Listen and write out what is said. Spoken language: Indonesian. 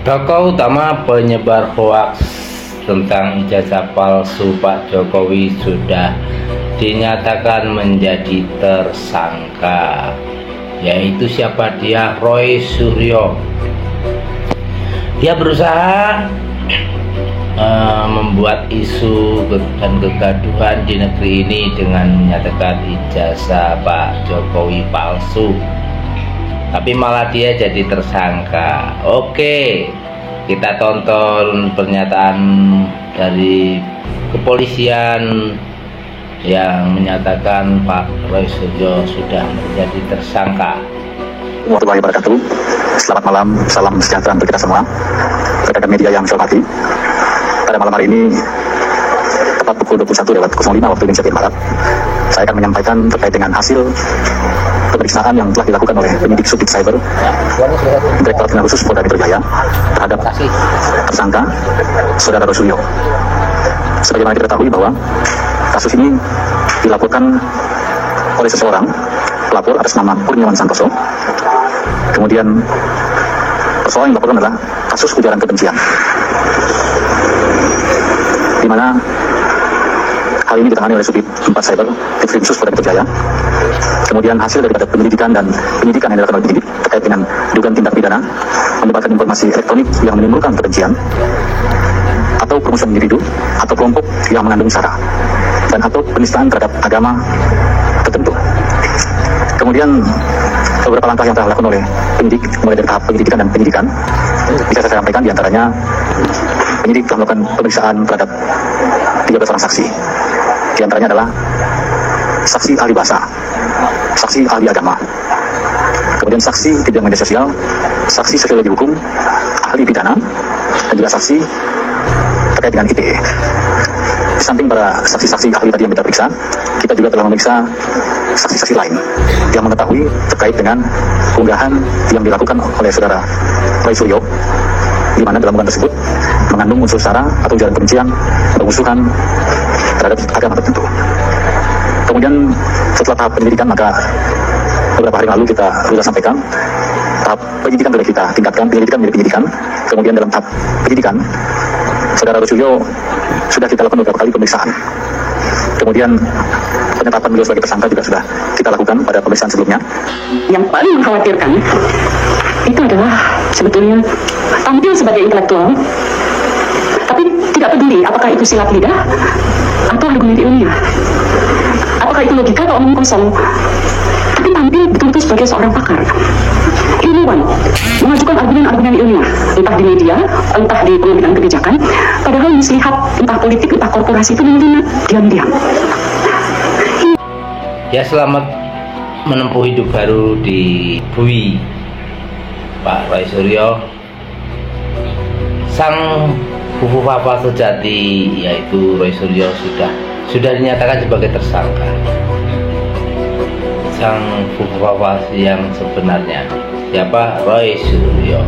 Tokoh utama penyebar hoaks tentang ijazah palsu Pak Jokowi sudah dinyatakan menjadi tersangka, yaitu siapa dia? Roy Suryo. Dia berusaha membuat isu dan kegaduhan di negeri ini dengan menyatakan ijazah Pak Jokowi palsu, tapi malah dia jadi tersangka. Oke, kita tonton pernyataan dari kepolisian yang menyatakan Pak Roy Suryo sudah menjadi tersangka. Warahmatullahi wabarakatuh. Selamat malam, salam sejahtera untuk kita semua. Rekan media yang saya hormati, pada malam hari ini tepat pukul 21.05 waktu Indonesia Barat, saya akan menyampaikan terkait dengan hasil pemeriksaan yang telah dilakukan oleh penyidik Subdit Cyber Direktorat Kriminal Khusus Polda Metro Jaya terhadap tersangka Saudara Roy Suryo. Sebagaimana kita ketahui bahwa kasus ini dilaporkan oleh seseorang, pelapor atas nama Kurniawan Santoso. Kemudian persoalan yang dilaporkan adalah kasus ujaran kebencian, di mana hal ini ditangani oleh Subdit 4 Cyber Direktorat Khusus Polda Metro Jaya. Kemudian hasil daripada penyelidikan dan penyidikan yang dilakukan oleh penyidik terkait dengan dugaan tindak pidana menyebarkan informasi elektronik yang menimbulkan kebencian atau permusuhan individu atau kelompok yang mengandung sara dan atau penistaan terhadap agama tertentu. Kemudian beberapa langkah yang telah dilakukan oleh penyidik mulai dari tahap penyelidikan dan penyidikan bisa saya sampaikan, diantaranya penyidik telah melakukan pemeriksaan terhadap 13 orang saksi. Di antaranya adalah saksi ahli bahasa, saksi ahli agama, kemudian saksi di bidang media sosial, saksi sosiologi hukum, ahli pidana, dan juga saksi terkait dengan ITE. Di samping para saksi-saksi ahli tadi yang kita periksa, kita juga telah memeriksa saksi-saksi lain yang mengetahui terkait dengan unggahan yang dilakukan oleh Saudara Roy Suryo, di mana dalam unggahan tersebut mengandung unsur sara atau ujaran kebencian, permusuhan terhadap agama tertentu. Kemudian setelah tahap penyelidikan, maka beberapa hari lalu kita sudah sampaikan tahap penyidikan sudah kita tingkatkan, penyelidikan menjadi penyidikan. Kemudian dalam tahap penyidikan, Saudara Roy Suryo sudah kita lakukan beberapa kali pemeriksaan. Kemudian penetapan beliau sebagai tersangka juga sudah kita lakukan pada pemeriksaan sebelumnya. Yang paling mengkhawatirkan itu adalah sebetulnya tampil sebagai intelektual, tapi tidak peduli apakah itu silat lidah atau argumen ilmiah, apakah itu logika atau omong kosong, tapi tampil betul-betul sebagai seorang pakar, ilmuwan, mengajukan argumen-argumen ilmiah, entah di media, entah di pengambilan kebijakan, padahal muslihat entah politik, entah korporasi itu menghina diam-diam. Ya, selamat menempuh hidup baru di bumi Pak Roy Suryo, sang fufu papa sejati, yaitu Roy Suryo sudah dinyatakan sebagai tersangka. Sang fufu papa yang sebenarnya siapa? Roy Suryo.